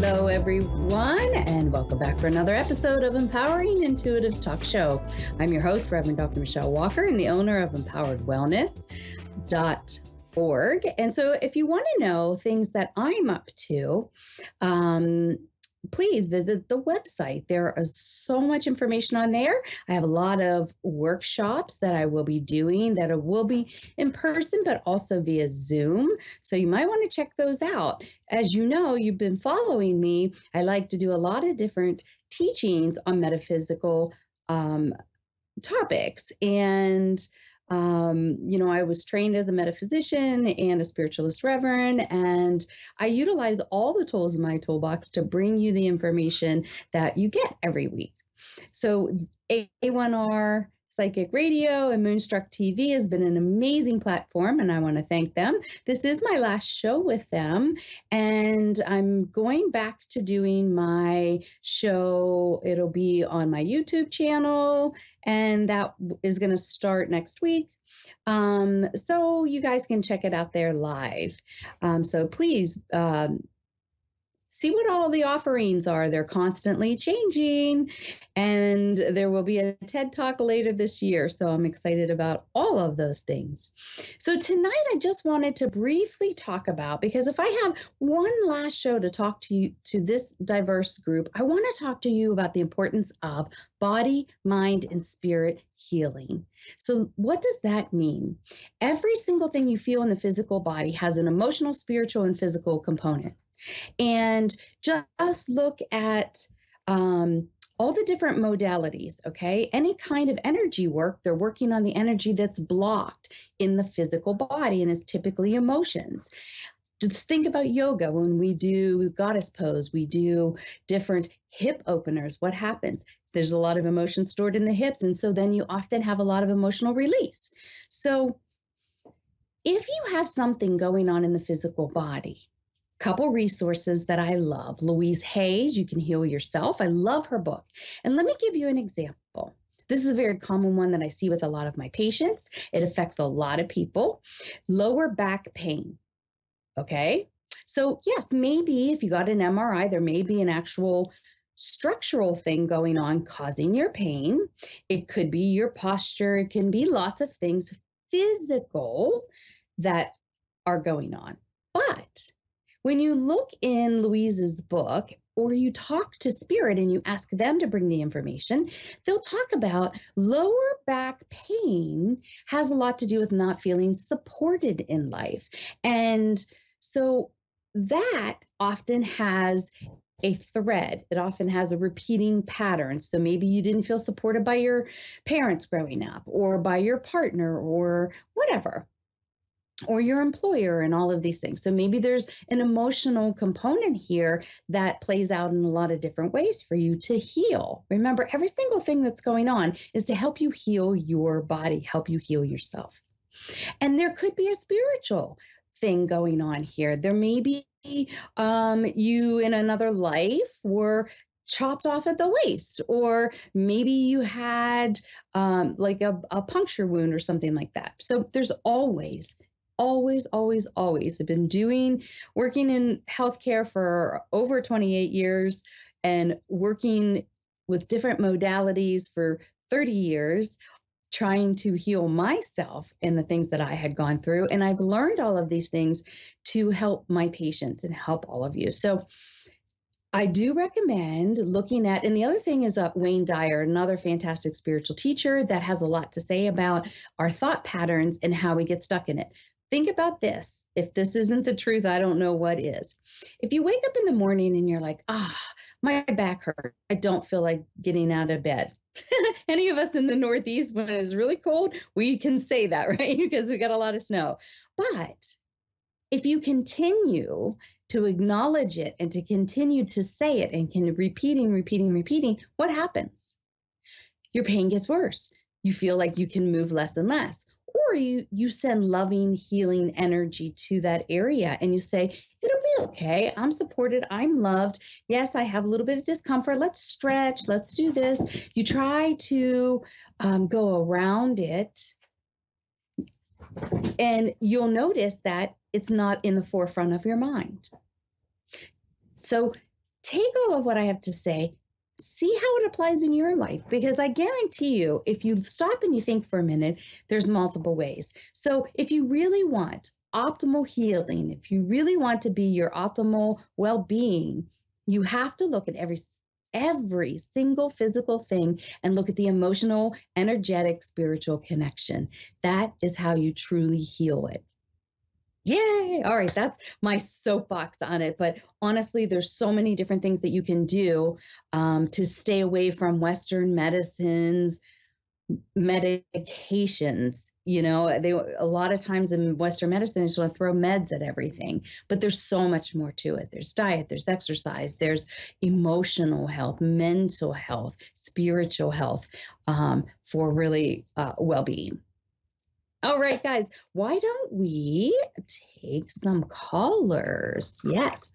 Hello, everyone, and welcome back for another episode of Empowering Intuitives Talk Show. I'm your host, Reverend Dr. Michelle Walker, and the owner of EmpoweredWellness.org. And so if you want to know things that I'm up to, please visit the website. There is so much information on there. I have a lot of workshops that I will be doing that will be in person, but also via Zoom. So you might want to check those out. As you know, you've been following me. I like to do a lot of different teachings on metaphysical topics. And I was trained as a metaphysician and a spiritualist reverend, and I utilize all the tools in my toolbox to bring you the information that you get every week. So A1R Psychic Radio and Moonstruck TV has been an amazing platform, and I want to thank them. This is my last show with them, and I'm going back to doing my show. It'll be on my YouTube channel, and that is going to start next week. So you guys can check it out there live. So please, see what all the offerings are. They're constantly changing, and there will be a TED Talk later this year. So I'm excited about all of those things. So tonight I just wanted to briefly talk about, because if I have one last show to talk to you, to this diverse group, I want to talk to you about the importance of body, mind, and spirit healing. So what does that mean? Every single thing you feel in the physical body has an emotional, spiritual, and physical component. And just look at all the different modalities, okay? Any kind of energy work, they're working on the energy that's blocked in the physical body, and it's typically emotions. Just think about yoga. When we do goddess pose, we do different hip openers. What happens? There's a lot of emotion stored in the hips, and so then you often have a lot of emotional release. So if you have something going on in the physical body, couple resources that I love. Louise Hayes, You Can Heal Yourself. I love her book. And let me give you an example. This is a very common one that I see with a lot of my patients. It affects a lot of people. Lower back pain. Okay. So yes, maybe if you got an MRI, there may be an actual structural thing going on causing your pain. It could be your posture. It can be lots of things physical that are going on. But when you look in Louise's book, or you talk to spirit and you ask them to bring the information, they'll talk about lower back pain has a lot to do with not feeling supported in life. And so that often has a thread. It often has a repeating pattern. So maybe you didn't feel supported by your parents growing up, or by your partner, or whatever, or your employer, and all of these things. So maybe there's an emotional component here that plays out in a lot of different ways for you to heal. Remember, every single thing that's going on is to help you heal your body, help you heal yourself. And there could be a spiritual thing going on here. There may be you in another life were chopped off at the waist, or maybe you had like a puncture wound or something like that. So there's always, I've been working in healthcare for over 28 years and working with different modalities for 30 years, trying to heal myself and the things that I had gone through. And I've learned all of these things to help my patients and help all of you. So I do recommend looking at, and the other thing is Wayne Dyer, another fantastic spiritual teacher that has a lot to say about our thought patterns and how we get stuck in it. Think about this. If this isn't the truth, I don't know what is. If you wake up in the morning and you're like, my back hurts, I don't feel like getting out of bed. Any of us in the Northeast, when it's really cold, we can say that, right? Because we got a lot of snow. But if you continue to acknowledge it and to continue to say it and can repeating, what happens? Your pain gets worse. You feel like you can move less and less. Or you send loving, healing energy to that area and you say, it'll be okay. I'm supported. I'm loved. Yes, I have a little bit of discomfort. Let's stretch. Let's do this. You try to go around it, and you'll notice that it's not in the forefront of your mind. So take all of what I have to say, see how it applies in your life, because I guarantee you, if you stop and you think for a minute, there's multiple ways. So if you really want optimal healing, if you really want to be your optimal well-being, you have to look at every single physical thing and look at the emotional, energetic, spiritual connection. That is how you truly heal it. Yay! All right, that's my soapbox on it. But honestly, there's so many different things that you can do to stay away from Western medicines, medications. They a lot of times in Western medicine, they just want to throw meds at everything. But there's so much more to it. There's diet, there's exercise, there's emotional health, mental health, spiritual health for really well-being. All right, guys, why don't we take some callers? Yes.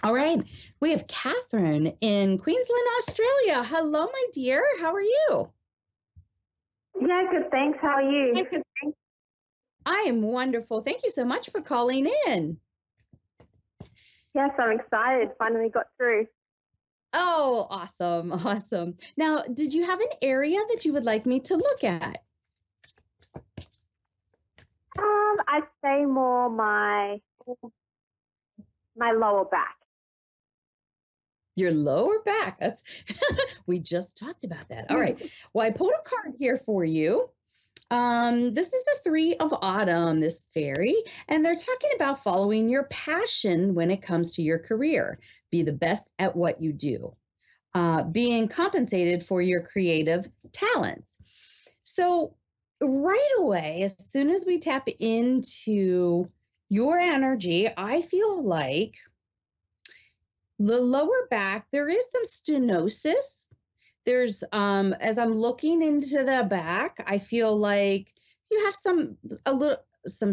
All right, we have Catherine in Queensland, Australia. Hello, my dear. How are you? Yeah, good, thanks. How are you? I am wonderful. Thank you so much for calling in. Yes, I'm excited. Finally got through. Oh, awesome, awesome. Now, did you have an area that you would like me to look at? I'd say more my lower back. Your lower back. That's we just talked about that. All right. Well, I pulled a card here for you. This is the Three of Autumn, this fairy, and they're talking about following your passion when it comes to your career. Be the best at what you do. Being compensated for your creative talents. So right away, as soon as we tap into your energy, I feel like the lower back, there is some stenosis. There's, as I'm looking into the back, I feel like you have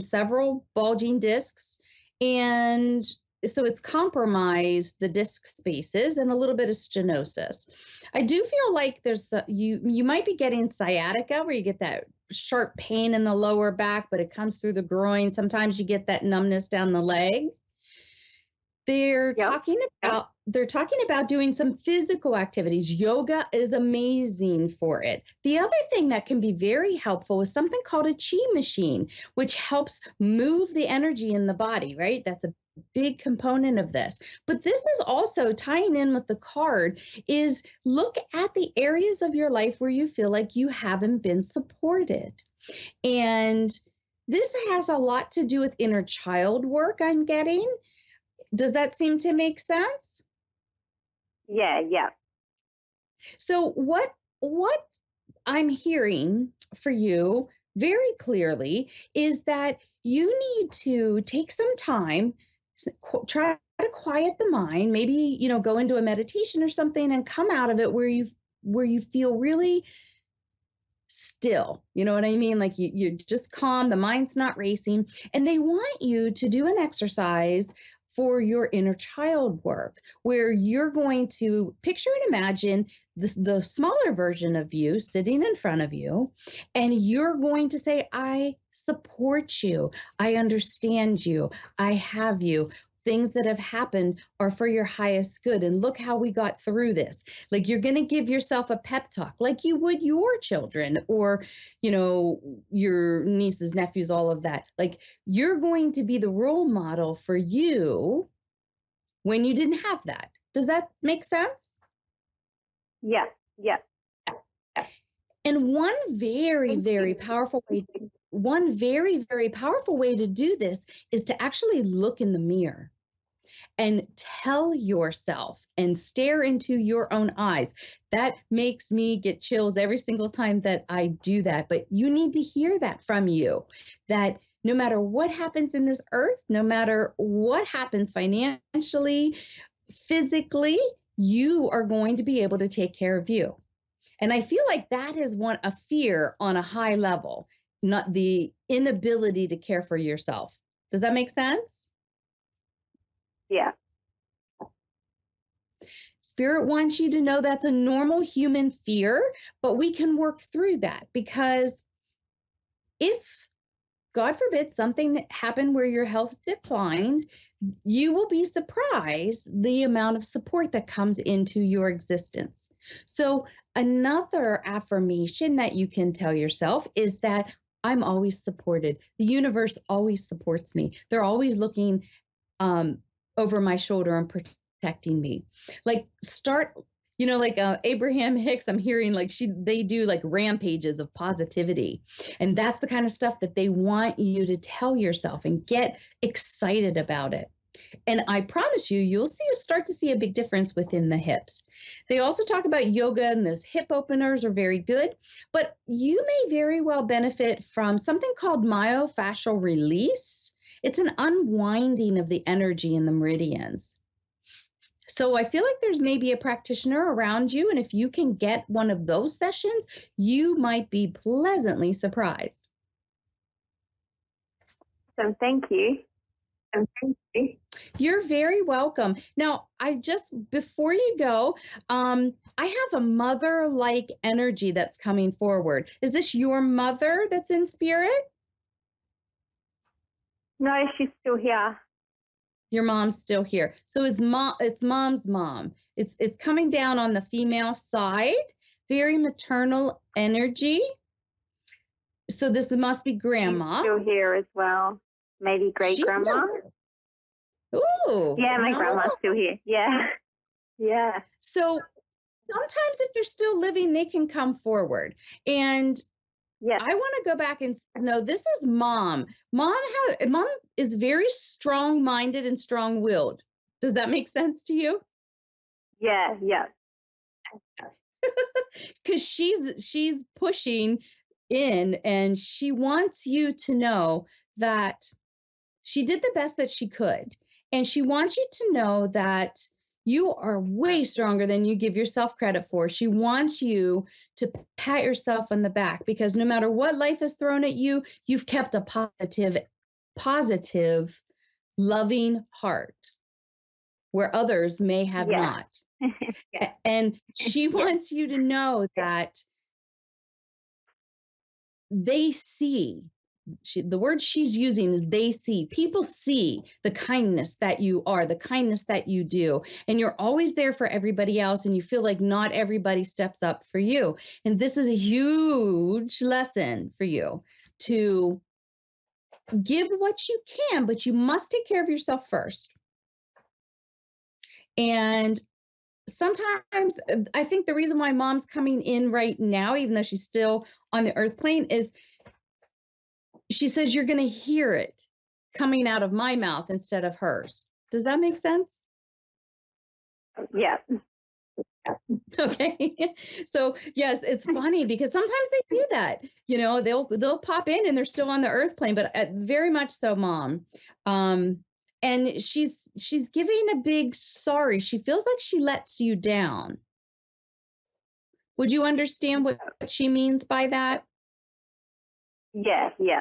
several bulging discs, and so it's compromised the disc spaces and a little bit of stenosis. I do feel like there's you might be getting sciatica, where you get that sharp pain in the lower back, but it comes through the groin. Sometimes you get that numbness down the leg. They're talking about doing some physical activities. Yoga is amazing for it. The other thing that can be very helpful is something called a chi machine, which helps move the energy in the body, right? That's a big component of this. But this is also tying in with the card, is look at the areas of your life where you feel like you haven't been supported. And this has a lot to do with inner child work, I'm getting. Does that seem to make sense? Yeah. So what I'm hearing for you very clearly is that you need to take some time, try to quiet the mind, maybe, go into a meditation or something and come out of it where you feel really still. You know what I mean? Like you're just calm, the mind's not racing, and they want you to do an exercise for your inner child work, where you're going to picture and imagine the smaller version of you sitting in front of you, and you're going to say, I support you, I understand you, I have you. Things that have happened are for your highest good. And look how we got through this. Like you're going to give yourself a pep talk like you would your children or, your nieces, nephews, all of that. Like you're going to be the role model for you when you didn't have that. Does that make sense? Yeah. And one very, very powerful way to do this is to actually look in the mirror and tell yourself and stare into your own eyes. That makes me get chills every single time that I do that. But you need to hear that from you, that no matter what happens in this earth, no matter what happens financially, physically, you are going to be able to take care of you. And I feel like that is a fear on a high level, not the inability to care for yourself. Does that make sense? Yeah. Spirit wants you to know that's a normal human fear, but we can work through that, because if God forbid something happened where your health declined, you will be surprised the amount of support that comes into your existence. So, another affirmation that you can tell yourself is that I'm always supported. The universe always supports me. They're always looking um, over my shoulder and protecting me. Like start, like Abraham Hicks, I'm hearing like they do like rampages of positivity. And that's the kind of stuff that they want you to tell yourself and get excited about it. And I promise you, you'll start to see a big difference within the hips. They also talk about yoga, and those hip openers are very good, but you may very well benefit from something called myofascial release. It's an unwinding of the energy in the meridians. So I feel like there's maybe a practitioner around you, and if you can get one of those sessions, you might be pleasantly surprised. So thank you. You're very welcome. Now, before you go, I have a mother-like energy that's coming forward. Is this your mother that's in spirit? No, she's still here. Your mom's still here. So it's mom's mom. It's coming down on the female side, very maternal energy. So this must be grandma. She's still here as well. Maybe great grandma. Ooh. Yeah, my grandma's still here. Yeah. Yeah. So sometimes if they're still living, they can come forward. And yeah, I want to go back and say, no, this is mom. Mom is very strong-minded and strong-willed. Does that make sense to you? Yeah, yeah. Because she's pushing in, and she wants you to know that she did the best that she could. And she wants you to know that you are way stronger than you give yourself credit for. She wants you to pat yourself on the back, because no matter what life has thrown at you, you've kept a positive, loving heart where others may have not. Yeah. And she wants you to know that they see. The word she's using is they see. People see the kindness that you are, the kindness that you do, and you're always there for everybody else, and you feel like not everybody steps up for you. And this is a huge lesson for you to give what you can, but you must take care of yourself first. And sometimes I think the reason why mom's coming in right now, even though she's still on the earth plane, is she says, you're going to hear it coming out of my mouth instead of hers. Does that make sense? Yeah. Okay. So yes, it's funny because sometimes they do that. They'll pop in and they're still on the earth plane, but very much so, mom. And she's giving a big sorry. She feels like she lets you down. Would you understand what she means by that? Yeah, yeah.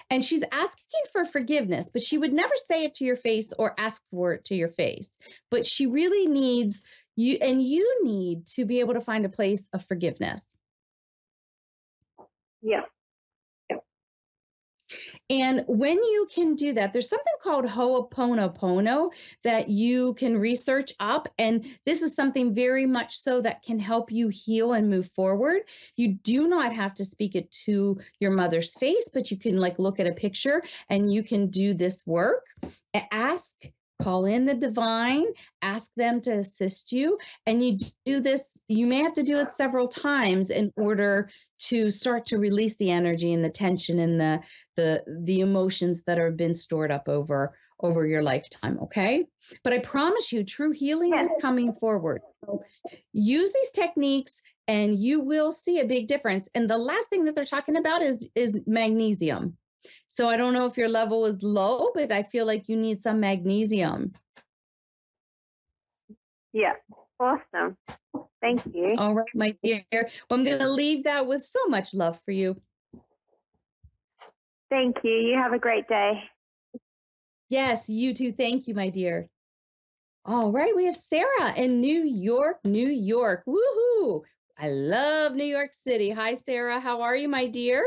And she's asking for forgiveness, but she would never say it to your face or ask for it to your face. But she really needs you, and you need to be able to find a place of forgiveness. Yeah. And when you can do that, there's something called Ho'oponopono that you can research up. And this is something very much so that can help you heal and move forward. You do not have to speak it to your mother's face, but you can look at a picture and you can do this work. Call in the divine, ask them to assist you. And you do this, you may have to do it several times in order to start to release the energy and the tension and the emotions that have been stored up over your lifetime. Okay. But I promise you, true healing is coming forward. So use these techniques and you will see a big difference. And the last thing that they're talking about is magnesium. So I don't know if your level is low, but I feel like you need some magnesium. Yeah. Awesome. Thank you. All right, my dear. Well, I'm going to leave that with so much love for you. Thank you. You have a great day. Yes, you too. Thank you, my dear. All right, we have Sarah in New York, New York. Woohoo! I love New York City. Hi, Sarah. How are you, my dear?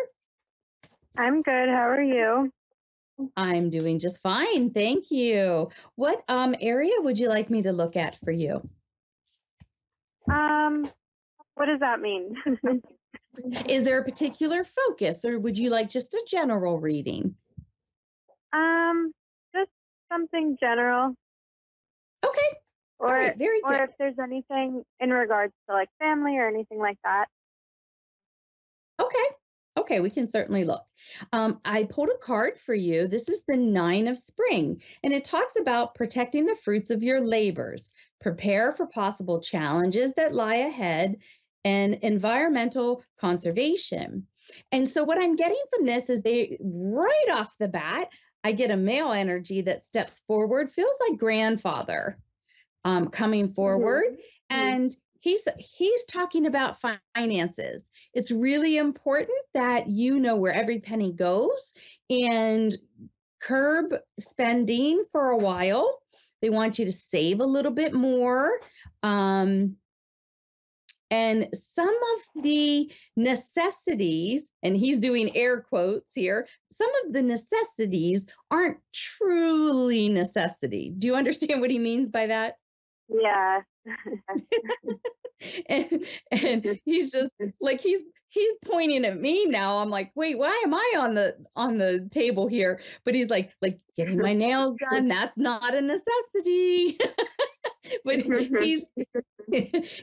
I'm good. How are you? I'm doing just fine, thank you. What area would you like me to look at for you? Um, what does that mean? Is there a particular focus, or would you like just a general reading? um, just something general, Okay, all or right, very good. or if there's anything in regards to like family or anything like that. Okay. Okay, we can certainly look. I pulled a card for you. This is the Nine of Spring, and it talks about protecting the fruits of your labors, prepare for possible challenges that lie ahead, and environmental conservation. And so, what I'm getting from this is right off the bat, I get a male energy that steps forward, feels like grandfather coming Mhm. forward, and he's talking about finances. It's really important that you know where every penny goes and curb spending for a while. They want you to save a little bit more. Um, and some of the necessities, and he's doing air quotes here, some of the necessities aren't truly necessity. Do you understand what he means by that? Yeah. And he's just like he's pointing at me now. I'm like, wait, why am I on the table here? But he's like getting my nails done, that's not a necessity. But he's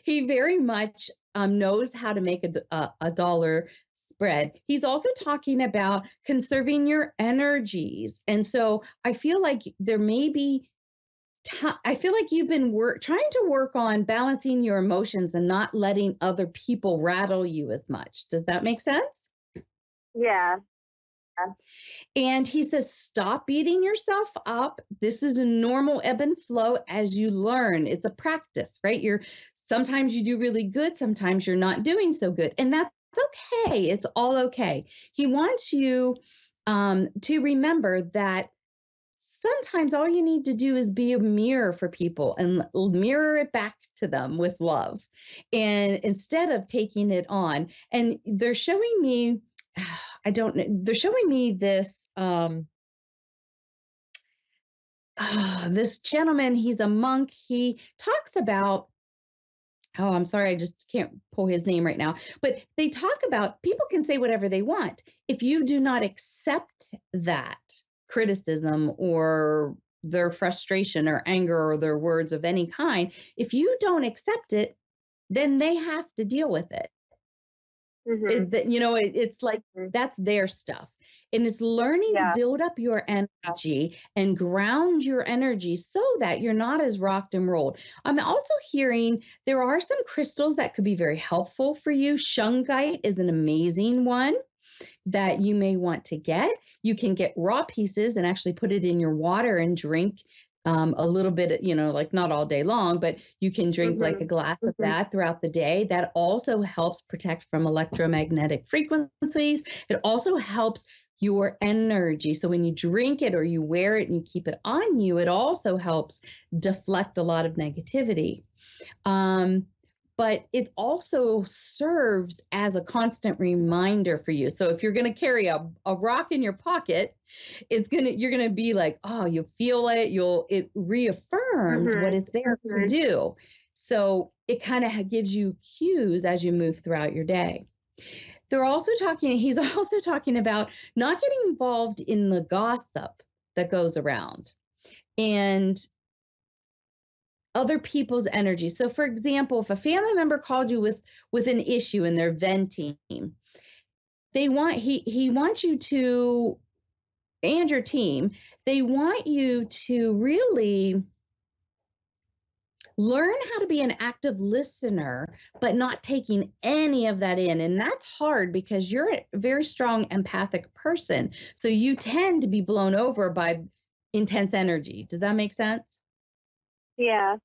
he very much knows how to make a dollar spread. He's also talking about conserving your energies, and so I feel like there may be I feel like you've been trying to work on balancing your emotions and not letting other people rattle you as much. Does that make sense? Yeah. And he says, stop beating yourself up. This is a normal ebb and flow as you learn. It's a practice, right? Sometimes you do really good, sometimes you're not doing so good. And that's okay. It's all okay. He wants you to remember that sometimes all you need to do is be a mirror for people and mirror it back to them with love. And instead of taking it on, and they're showing me, I don't know, they're showing me this this gentleman, he's a monk. He talks about, oh, I'm sorry, I just can't pull his name right now. But they talk about people can say whatever they want. If you do not accept that criticism or their frustration or anger or their words of any kind, if you don't accept it, then they have to deal with it. Mhm. It's like that's their stuff. And it's learning to Yeah. build up your energy and ground your energy so that you're not as rocked and rolled. I'm also hearing there are some crystals that could be very helpful for you. Shungite is an amazing one that you may want to get. You can get raw pieces and actually put it in your water and drink a little bit, like not all day long, but you can drink like a Mhm. glass of that throughout the day. That also helps protect from electromagnetic frequencies. It also helps your energy. So when you drink it or you wear it and you keep it on you, it also helps deflect a lot of negativity. Um, but it also serves as a constant reminder for you. So if you're going to carry a rock in your pocket, you're going to be like, oh, you feel it, it reaffirms what Mhm. it's there to do. So it kind of gives you cues as you move throughout your day. He's also talking about not getting involved in the gossip that goes around and other people's energy. So for example, if a family member called you with an issue and they're venting, he wants you to, and your team, they want you to really learn how to be an active listener, but not taking any of that in. And that's hard because you're a very strong empathic person. So you tend to be blown over by intense energy. Does that make sense? Yeah.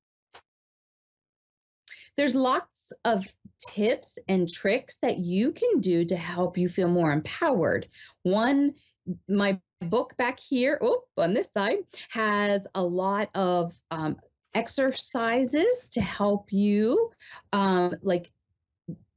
There's lots of tips and tricks that you can do to help you feel more empowered. One, my book back here, on this side, has a lot of exercises to help you, like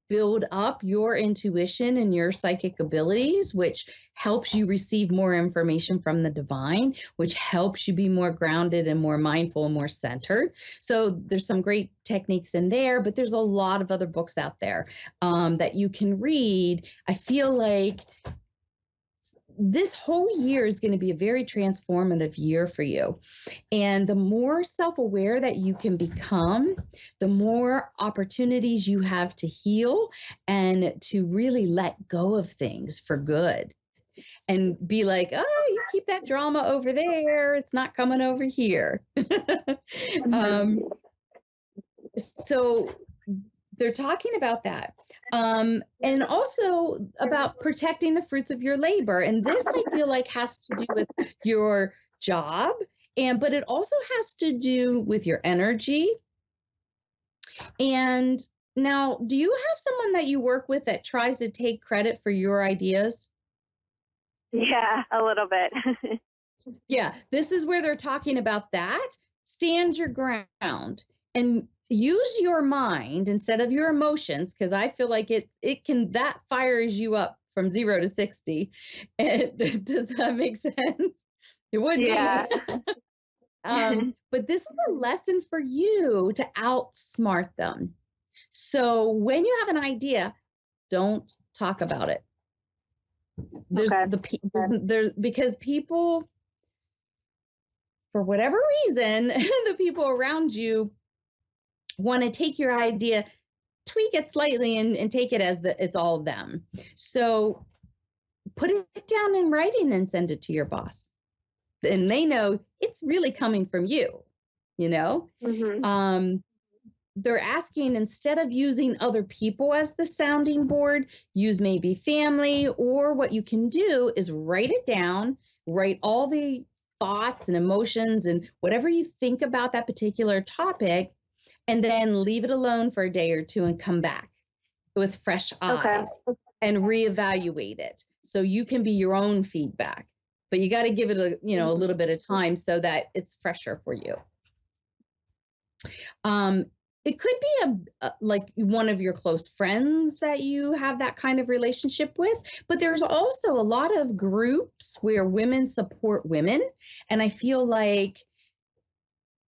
build up your intuition and your psychic abilities, which helps you receive more information from the divine, which helps you be more grounded and more mindful and more centered. So there's some great techniques in there, but there's a lot of other books out there that you can read. I feel like this whole year is going to be a very transformative year for you. And the more self-aware that you can become, the more opportunities you have to heal and to really let go of things for good. And be like, oh, you keep that drama over there. It's not coming over here. So they're talking about that. And also about protecting the fruits of your labor. And this, I feel like, has to do with your job, but it also has to do with your energy. And now, do you have someone that you work with that tries to take credit for your ideas? Yeah, a little bit. Yeah, this is where they're talking about that. Stand your ground and use your mind instead of your emotions, because I feel like that fires you up from 0 to 60. Does that make sense? It would Yeah. be. But this is a lesson for you to outsmart them. So when you have an idea, don't talk about it. Because people, for whatever reason, the people around you want to take your idea, tweak it slightly, and take it as it's all them. So put it down in writing and send it to your boss. And they know it's really coming from you, you know? They're asking, instead of using other people as the sounding board, use maybe family, or what you can do is write it down, write all the thoughts and emotions and whatever you think about that particular topic, and then leave it alone for a day or two and come back with fresh eyes and reevaluate it. So you can be your own feedback, but you got to give it a little bit of time so that it's fresher for you. It could be like one of your close friends that you have that kind of relationship with, but there's also a lot of groups where women support women. And I feel like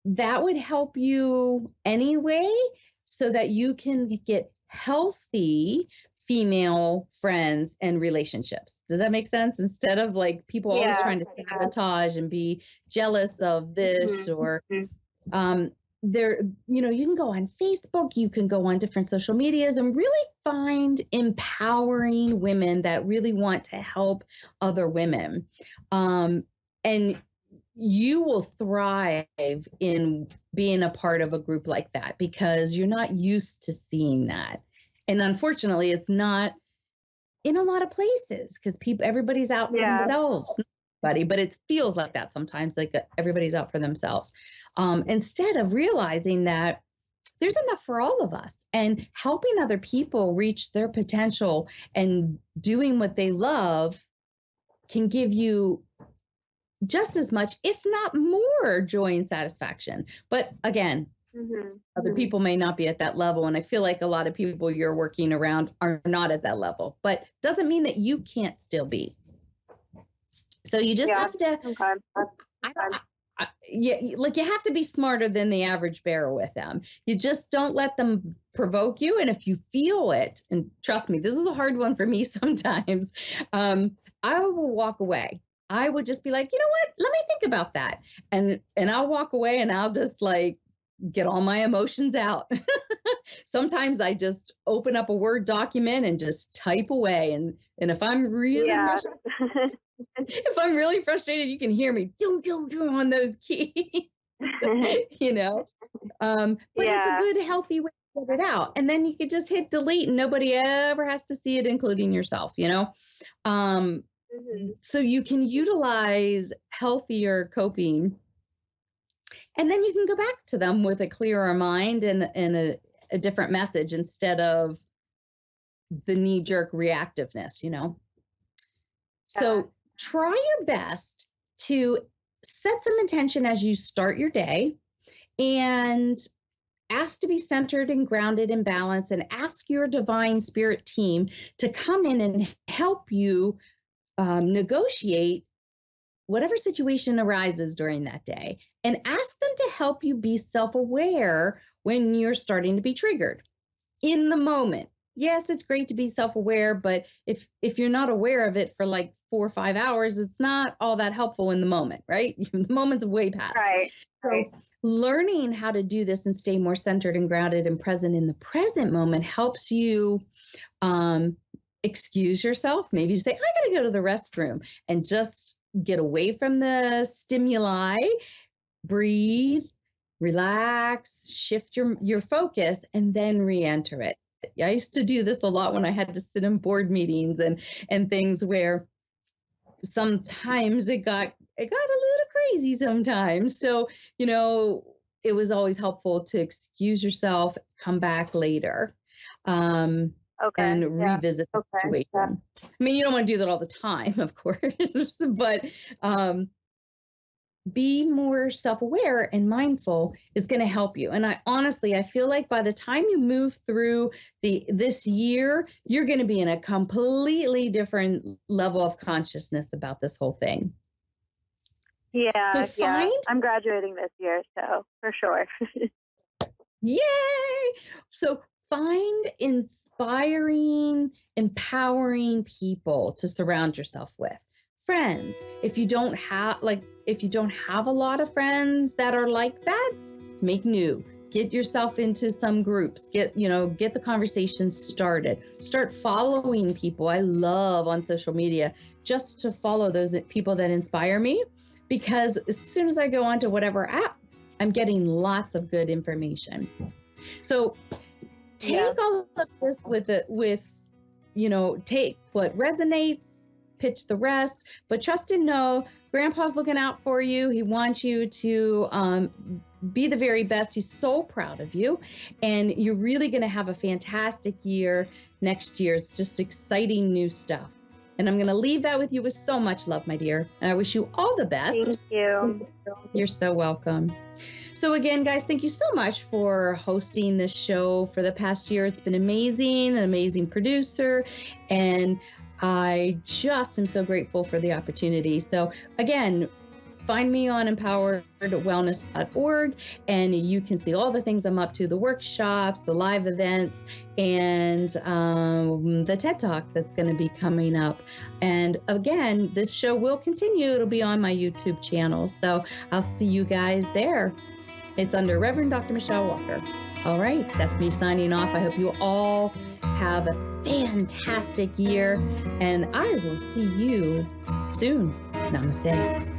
that would help you anyway, so that you can get healthy female friends and relationships. Does that make sense? Instead of like people always trying to sabotage and be jealous of this or there, you can go on Facebook, you can go on different social medias and really find empowering women that really want to help other women. And you will thrive in being a part of a group like that, because you're not used to seeing that. And unfortunately, it's not in a lot of places, because everybody's out for themselves. But it feels like that sometimes, like everybody's out for themselves. Instead of realizing that there's enough for all of us, and helping other people reach their potential and doing what they love can give you just as much, if not more, joy and satisfaction. But again, other people may not be at that level. And I feel like a lot of people you're working around are not at that level, but doesn't mean that you can't still be. So you just have to, you have to be smarter than the average bear with them. You just don't let them provoke you. And if you feel it, and trust me, this is a hard one for me sometimes, I will walk away. I would just be like, you know what, let me think about that. And I'll walk away and I'll just like get all my emotions out. Sometimes I just open up a Word document and just type away. And if I'm really frustrated, you can hear me on those keys, But it's a good, healthy way to get it out. And then you could just hit delete and nobody ever has to see it, including yourself, So you can utilize healthier coping, and then you can go back to them with a clearer mind and a different message instead of the knee-jerk reactiveness, So try your best to set some intention as you start your day, and ask to be centered and grounded and balanced, and ask your divine spirit team to come in and help you negotiate whatever situation arises during that day, and ask them to help you be self-aware when you're starting to be triggered in the moment. Yes, it's great to be self-aware, but if you're not aware of it for like 4 or 5 hours, it's not all that helpful in the moment, right? The moment's way past. Right. So learning how to do this and stay more centered and grounded and present in the present moment helps you excuse yourself. Maybe you say, I got to go to the restroom, and just get away from the stimuli, breathe, relax, shift your focus, and then re-enter it. I used to do this a lot when I had to sit in board meetings and things where sometimes it got a little crazy sometimes. So, it was always helpful to excuse yourself, come back later. And revisit the situation. Yeah. I mean, you don't want to do that all the time, of course, but be more self-aware and mindful is going to help you. And I feel like by the time you move through this year, you're going to be in a completely different level of consciousness about this whole thing. Yeah, I'm graduating this year, so for sure. Yay! So find inspiring, empowering people to surround yourself with. Friends. If you don't have a lot of friends that are like that, make new. Get yourself into some groups. Get the conversation started. Start following people. I love on social media just to follow those people that inspire me, because as soon as I go onto whatever app, I'm getting lots of good information. So take all of this take what resonates, pitch the rest, but trust and know Grandpa's looking out for you. He wants you to be the very best. He's so proud of you, and you're really going to have a fantastic year next year. It's just exciting new stuff. And I'm going to leave that with you with so much love, my dear. And I wish you all the best. Thank you. You're so welcome. So again, guys, thank you so much for hosting this show for the past year. It's been amazing, an amazing producer, and I just am so grateful for the opportunity. So again, find me on empoweredwellness.org, and you can see all the things I'm up to, the workshops, the live events, and the TED Talk that's going to be coming up. And again, this show will continue. It'll be on my YouTube channel. So I'll see you guys there. It's under Reverend Dr. Michelle Walker. All right, that's me signing off. I hope you all have a fantastic year, and I will see you soon. Namaste.